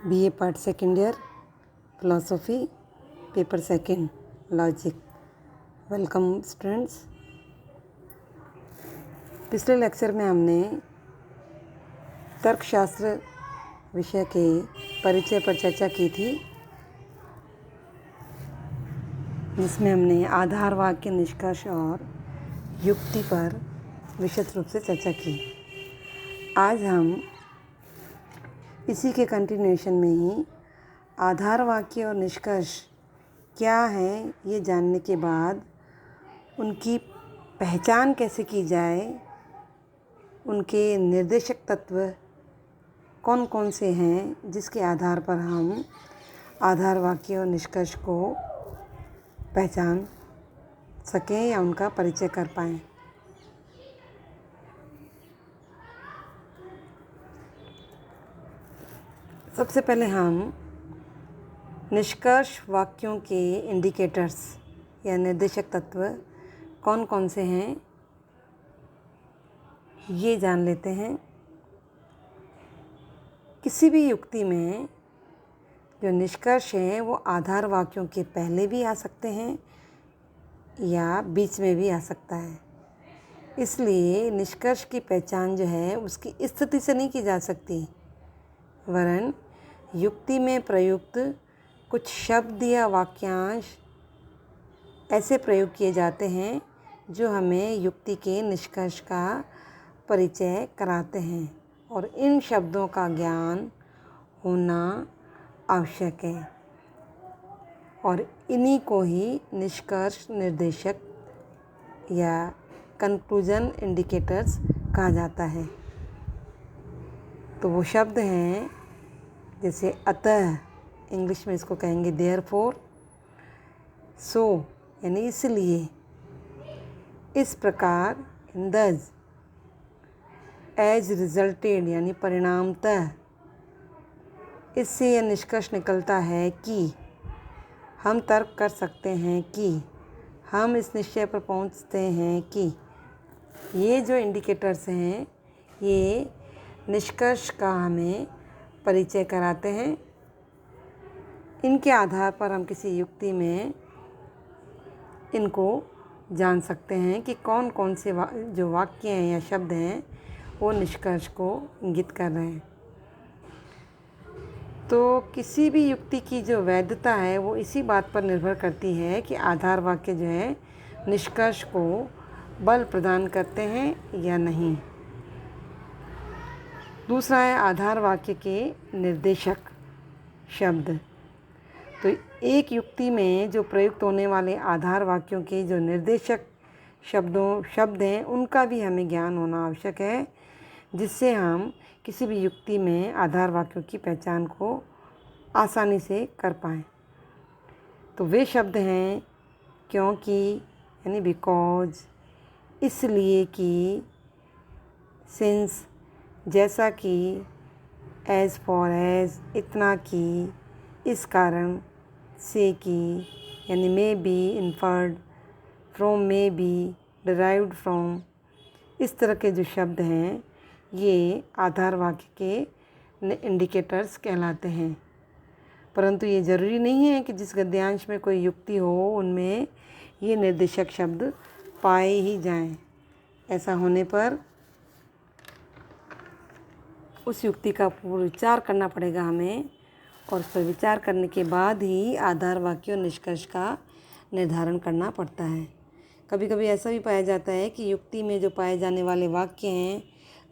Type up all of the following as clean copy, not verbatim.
BA part second year philosophy paper second logic. Welcome students. पिछले lecture में हमने तर्कशास्त्र विषय के परिचय पर चर्चा की थी, जिसमें हमने आधार वाक्य, निष्कर्ष और युक्ति पर विशद रूप से चर्चा की। आज हम इसी के कंटिन्यूएशन में ही आधार वाक्य और निष्कर्ष क्या है ये जानने के बाद उनकी पहचान कैसे की जाए, उनके निर्देशक तत्व कौन कौन से हैं जिसके आधार पर हम आधार वाक्य और निष्कर्ष को पहचान सकें या उनका परिचय कर पाएँ। सबसे पहले हम निष्कर्ष वाक्यों के इंडिकेटर्स या निर्देशक तत्व कौन कौन से हैं ये जान लेते हैं। किसी भी युक्ति में जो निष्कर्ष हैं वो आधार वाक्यों के पहले भी आ सकते हैं या बीच में भी आ सकता है। इसलिए निष्कर्ष की पहचान जो है उसकी स्थिति से नहीं की जा सकती, वरन युक्ति में प्रयुक्त कुछ शब्द या वाक्यांश ऐसे प्रयोग किए जाते हैं जो हमें युक्ति के निष्कर्ष का परिचय कराते हैं, और इन शब्दों का ज्ञान होना आवश्यक है, और इन्हीं को ही निष्कर्ष निर्देशक या कंक्लूजन इंडिकेटर्स कहा जाता है। तो वो शब्द हैं जैसे अतः, इंग्लिश में इसको कहेंगे देयरफॉर, सो यानी इसलिए, इस प्रकार, thus, एज रिजल्टेड यानी परिणामतः। इससे यह निष्कर्ष निकलता है कि हम तर्क कर सकते हैं कि हम इस निश्चय पर पहुंचते हैं कि। ये जो इंडिकेटर्स हैं ये निष्कर्ष का हमें परिचय कराते हैं। इनके आधार पर हम किसी युक्ति में इनको जान सकते हैं कि कौन कौन से जो वाक्य हैं या शब्द हैं वो निष्कर्ष को इंगित कर रहे हैं। तो किसी भी युक्ति की जो वैधता है वो इसी बात पर निर्भर करती है कि आधार वाक्य जो है निष्कर्ष को बल प्रदान करते हैं या नहीं। दूसरा है आधार वाक्य के निर्देशक शब्द। तो एक युक्ति में जो प्रयुक्त होने वाले आधार वाक्यों के जो निर्देशक शब्द हैं उनका भी हमें ज्ञान होना आवश्यक है, जिससे हम किसी भी युक्ति में आधार वाक्यों की पहचान को आसानी से कर पाएँ। तो वे शब्द हैं क्योंकि यानी बिकॉज, इसलिए कि, सिंस जैसा कि, एज फॉर एज इतना कि, इस कारण से कि, यानी may be inferred from, may be derived from. इस तरह के जो शब्द हैं ये आधार वाक्य के इंडिकेटर्स कहलाते हैं। परंतु ये ज़रूरी नहीं है कि जिस गद्यांश में कोई युक्ति हो उनमें ये निर्देशक शब्द पाए ही जाएं। ऐसा होने पर उस युक्ति का पूर्ण विचार करना पड़ेगा हमें, और उस पर विचार करने के बाद ही आधार वाक्य और निष्कर्ष का निर्धारण करना पड़ता है। कभी कभी ऐसा भी पाया जाता है कि युक्ति में जो पाए जाने वाले वाक्य हैं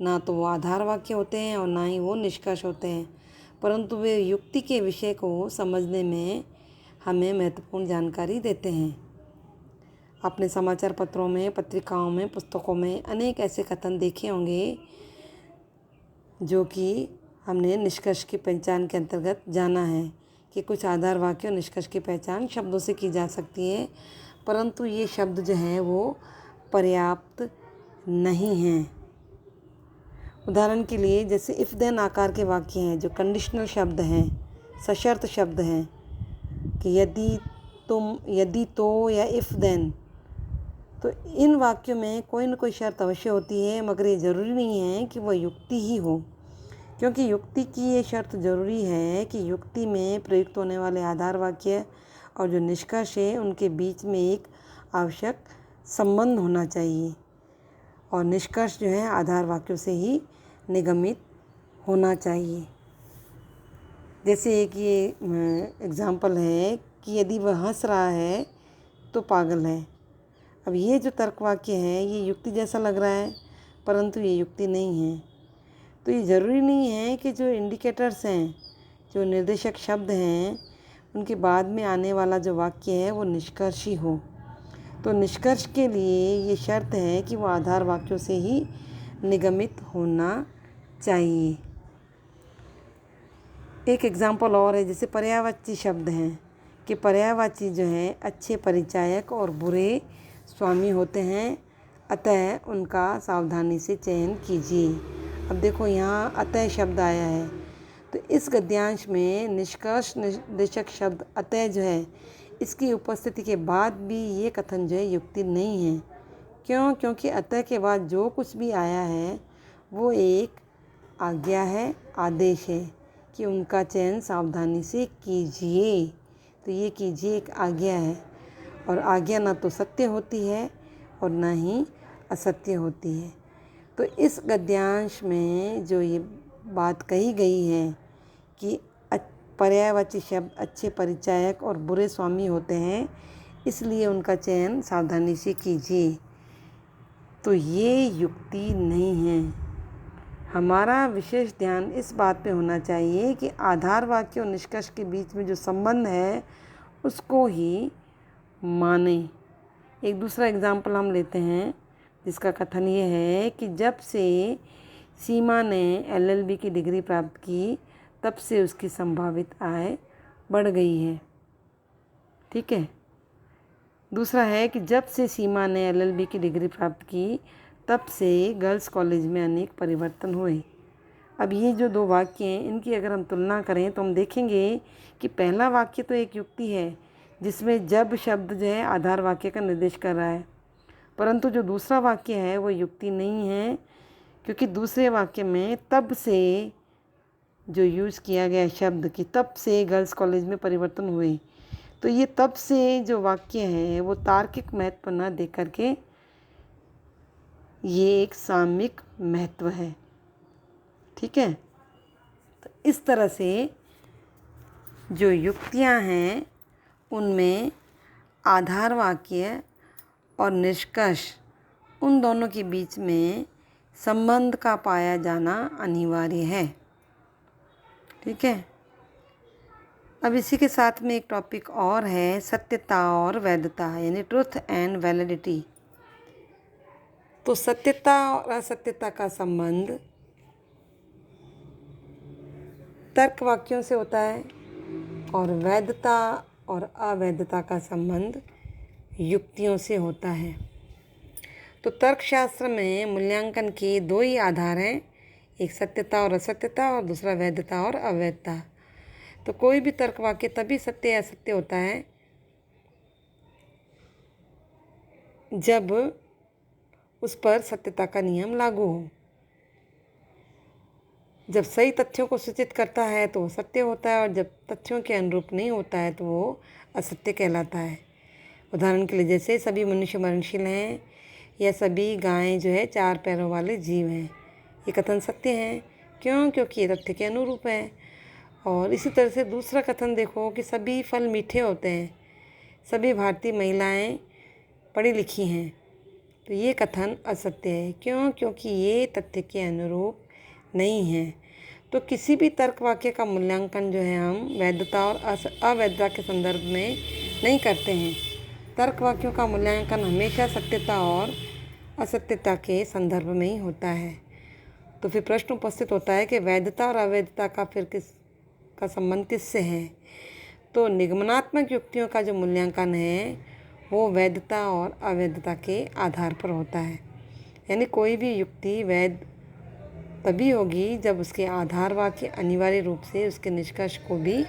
ना तो वो आधार वाक्य होते हैं और ना ही वो निष्कर्ष होते हैं, परंतु वे युक्ति के विषय को समझने में हमें महत्वपूर्ण जानकारी देते हैं। आपने समाचार पत्रों में, पत्रिकाओं में, पुस्तकों में अनेक ऐसे कथन देखे होंगे जो कि हमने निष्कर्ष की पहचान के अंतर्गत जाना है कि कुछ आधार वाक्य और निष्कर्ष की पहचान शब्दों से की जा सकती है, परंतु ये शब्द जो हैं वो पर्याप्त नहीं हैं। उदाहरण के लिए जैसे इफ़ देन आकार के वाक्य हैं जो कंडीशनल शब्द हैं, सशर्त शब्द हैं कि यदि, तुम, यदि तो या इफ़ देन। तो इन वाक्यों में कोई न कोई शर्त अवश्य होती है, मगर ये ज़रूरी नहीं है कि वह युक्ति ही हो, क्योंकि युक्ति की ये शर्त ज़रूरी है कि युक्ति में प्रयुक्त होने वाले आधार वाक्य और जो निष्कर्ष है उनके बीच में एक आवश्यक संबंध होना चाहिए, और निष्कर्ष जो है आधार वाक्यों से ही निगमित होना चाहिए। जैसे एक ये एग्ज़ाम्पल है कि यदि वह हंस रहा है तो पागल है। अब ये जो तर्क वाक्य है ये युक्ति जैसा लग रहा है, परंतु ये युक्ति नहीं है। तो ये ज़रूरी नहीं है कि जो इंडिकेटर्स हैं, जो निर्देशक शब्द हैं, उनके बाद में आने वाला जो वाक्य है वो निष्कर्ष ही हो। तो निष्कर्ष के लिए ये शर्त है कि वो आधार वाक्यों से ही निगमित होना चाहिए। एक एग्ज़ाम्पल और है, जैसे पर्यायवाची शब्द हैं कि पर्यायवाची जो है अच्छे परिचायक और बुरे स्वामी होते हैं, अतः उनका सावधानी से चयन कीजिए। अब देखो यहाँ अतः शब्द आया है, तो इस गद्यांश में निष्कर्ष निर्देशक शब्द अतः जो है इसकी उपस्थिति के बाद भी ये कथन जो है युक्ति नहीं है। क्यों? क्योंकि अतः के बाद जो कुछ भी आया है वो एक आज्ञा है, आदेश है कि उनका चयन सावधानी से कीजिए। तो ये कीजिए एक आज्ञा है, और आज्ञा ना तो सत्य होती है और ना ही असत्य होती है। तो इस गद्यांश में जो ये बात कही गई है कि पर्यायवाची शब्द अच्छे परिचायक और बुरे स्वामी होते हैं, इसलिए उनका चयन सावधानी से कीजिए, तो ये युक्ति नहीं है। हमारा विशेष ध्यान इस बात पे होना चाहिए कि आधार वाक्य और निष्कर्ष के बीच में जो संबंध है उसको ही माने। एक दूसरा एग्जाम्पल हम लेते हैं जिसका कथन ये है कि जब से सीमा ने LLB की डिग्री प्राप्त की तब से उसकी संभावित आय बढ़ गई है। ठीक है। दूसरा है कि जब से सीमा ने LLB की डिग्री प्राप्त की तब से गर्ल्स कॉलेज में अनेक परिवर्तन हुए। अब ये जो दो वाक्य हैं इनकी अगर हम तुलना करें तो हम देखेंगे कि पहला वाक्य तो एक युक्ति है जिसमें जब शब्द जो है आधार वाक्य का निर्देश कर रहा है, परंतु जो दूसरा वाक्य है वो युक्ति नहीं है, क्योंकि दूसरे वाक्य में तब से जो यूज़ किया गया शब्द कि तब से गर्ल्स कॉलेज में परिवर्तन हुए, तो ये तब से जो वाक्य है वो तार्किक महत्व न दे करके ये एक सामयिक महत्व है। ठीक है। तो इस तरह से जो युक्तियां हैं उनमें आधार वाक्य और निष्कर्ष उन दोनों के बीच में संबंध का पाया जाना अनिवार्य है। ठीक है। अब इसी के साथ में एक टॉपिक और है, सत्यता और वैधता, यानी ट्रुथ एंड वैलिडिटी। तो सत्यता और असत्यता का संबंध तर्क वाक्यों से होता है और वैधता और अवैधता का संबंध युक्तियों से होता है। तो तर्कशास्त्र में मूल्यांकन के दो ही आधार हैं, एक सत्यता और असत्यता और दूसरा वैधता और अवैधता। तो कोई भी तर्क वाक्य तभी सत्य या असत्य होता है जब उस पर सत्यता का नियम लागू हो। जब सही तथ्यों को सूचित करता है तो वो सत्य होता है, और जब तथ्यों के अनुरूप नहीं होता है तो वो असत्य कहलाता है। उदाहरण के लिए जैसे सभी मनुष्य मरणशील हैं या सभी गायें जो है 4 पैरों वाले जीव हैं, ये कथन सत्य है। क्यों? क्योंकि ये तथ्य के अनुरूप है। और इसी तरह से दूसरा कथन देखो कि सभी फल मीठे होते हैं, सभी भारतीय महिलाएं पढ़ी लिखी हैं, तो ये कथन असत्य है। क्यों? क्योंकि ये तथ्य के अनुरूप नहीं है। तो किसी भी तर्क वाक्य का मूल्यांकन जो है हम वैधता और अवैधता के संदर्भ में नहीं करते हैं। तर्क वाक्यों का मूल्यांकन हमेशा सत्यता और असत्यता के संदर्भ में ही होता है। तो फिर प्रश्न उपस्थित होता है कि वैधता और अवैधता का फिर का संबंध किससे है? तो निगमनात्मक युक्तियों का जो मूल्यांकन है वो वैधता और अवैधता के आधार पर होता है। यानी कोई भी युक्ति वैध तभी होगी जब उसके आधार वाक्य अनिवार्य रूप से उसके निष्कर्ष को भी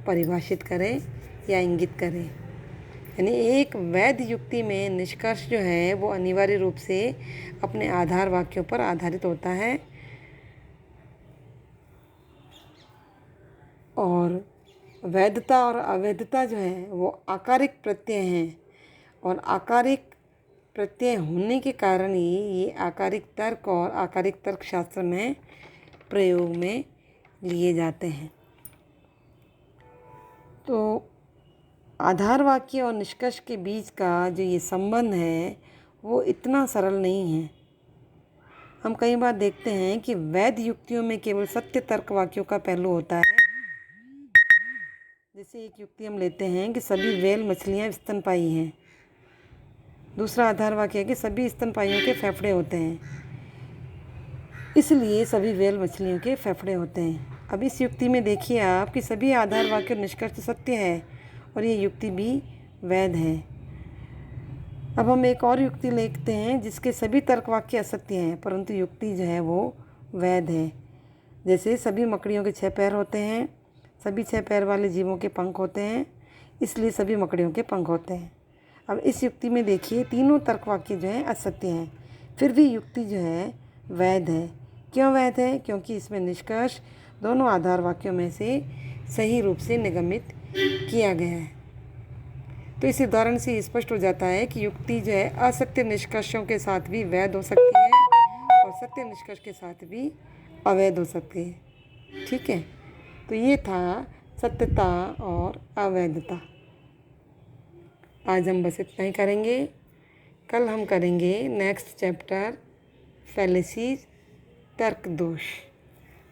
परिभाषित करें या इंगित करें। यानी एक वैध युक्ति में निष्कर्ष जो है वो अनिवार्य रूप से अपने आधार वाक्यों पर आधारित होता है, और वैधता और अवैधता जो है वो आकारिक प्रत्यय हैं, और आकारिक प्रत्यय होने के कारण ही ये आकारिक तर्क और आकारिक तर्कशास्त्र में प्रयोग में लिए जाते हैं। तो आधार वाक्य और निष्कर्ष के बीच का जो ये संबंध है वो इतना सरल नहीं है। हम कई बार देखते हैं कि वैध युक्तियों में केवल सत्य तर्क वाक्यों का पहलू होता है। जैसे एक युक्ति हम लेते हैं कि सभी व्हेल मछलियाँ स्तनपायी हैं। दूसरा आधार वाक्य है कि सभी स्तनपाइयों के फेफड़े होते हैं, इसलिए सभी व्हेल मछलियों के फेफड़े होते हैं। अब इस युक्ति में देखिए आप कि सभी आधार वाक्य और निष्कर्ष सत्य है और ये युक्ति भी वैध है। अब हम एक और युक्ति लिखते हैं जिसके सभी तर्क वाक्य असत्य हैं परंतु युक्ति जो है वो वैध है। जैसे सभी मकड़ियों के 6 पैर होते हैं, सभी 6 पैर वाले जीवों के पंख होते हैं, इसलिए सभी मकड़ियों के पंख होते हैं। अब इस युक्ति में देखिए तीनों तर्क वाक्य जो हैं असत्य हैं, फिर भी युक्ति जो है वैध है। क्यों वैध है? क्योंकि इसमें निष्कर्ष दोनों आधार वाक्यों में से सही रूप से निगमित किया गया है। तो इस उदाहरण से स्पष्ट हो जाता है कि युक्ति जो है असत्य निष्कर्षों के साथ भी वैध हो सकती है और सत्य निष्कर्ष के साथ भी अवैध हो सकती है। ठीक है, तो ये था सत्यता और अवैधता। आज हम बस इतना ही करेंगे। कल हम करेंगे नेक्स्ट चैप्टर फैलेसीज, तर्क दोष।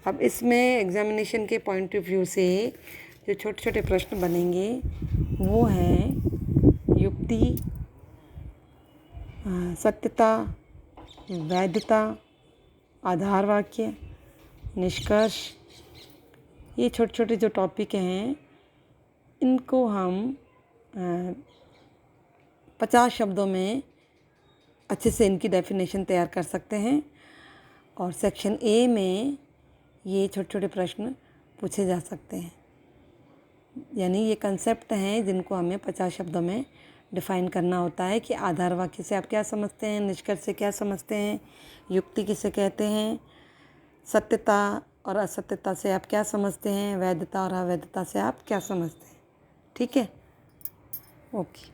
अब इसमें एग्जामिनेशन के पॉइंट ऑफ व्यू से जो छोटे छोटे प्रश्न बनेंगे वो हैं युक्ति, सत्यता, वैधता, आधार वाक्य, निष्कर्ष। ये छोटे छोटे जो टॉपिक हैं इनको हम 50 शब्दों में अच्छे से इनकी डेफिनेशन तैयार कर सकते हैं और सेक्शन ए में ये छोटे छोटे प्रश्न पूछे जा सकते हैं। यानी ये कंसेप्ट हैं जिनको हमें 50 शब्दों में डिफ़ाइन करना होता है कि आधार वाक्य से आप क्या समझते हैं, निष्कर्ष से क्या समझते हैं, युक्ति किसे कहते हैं, सत्यता और असत्यता से आप क्या समझते हैं, वैधता और अवैधता से आप क्या समझते हैं। ठीक है, ओके।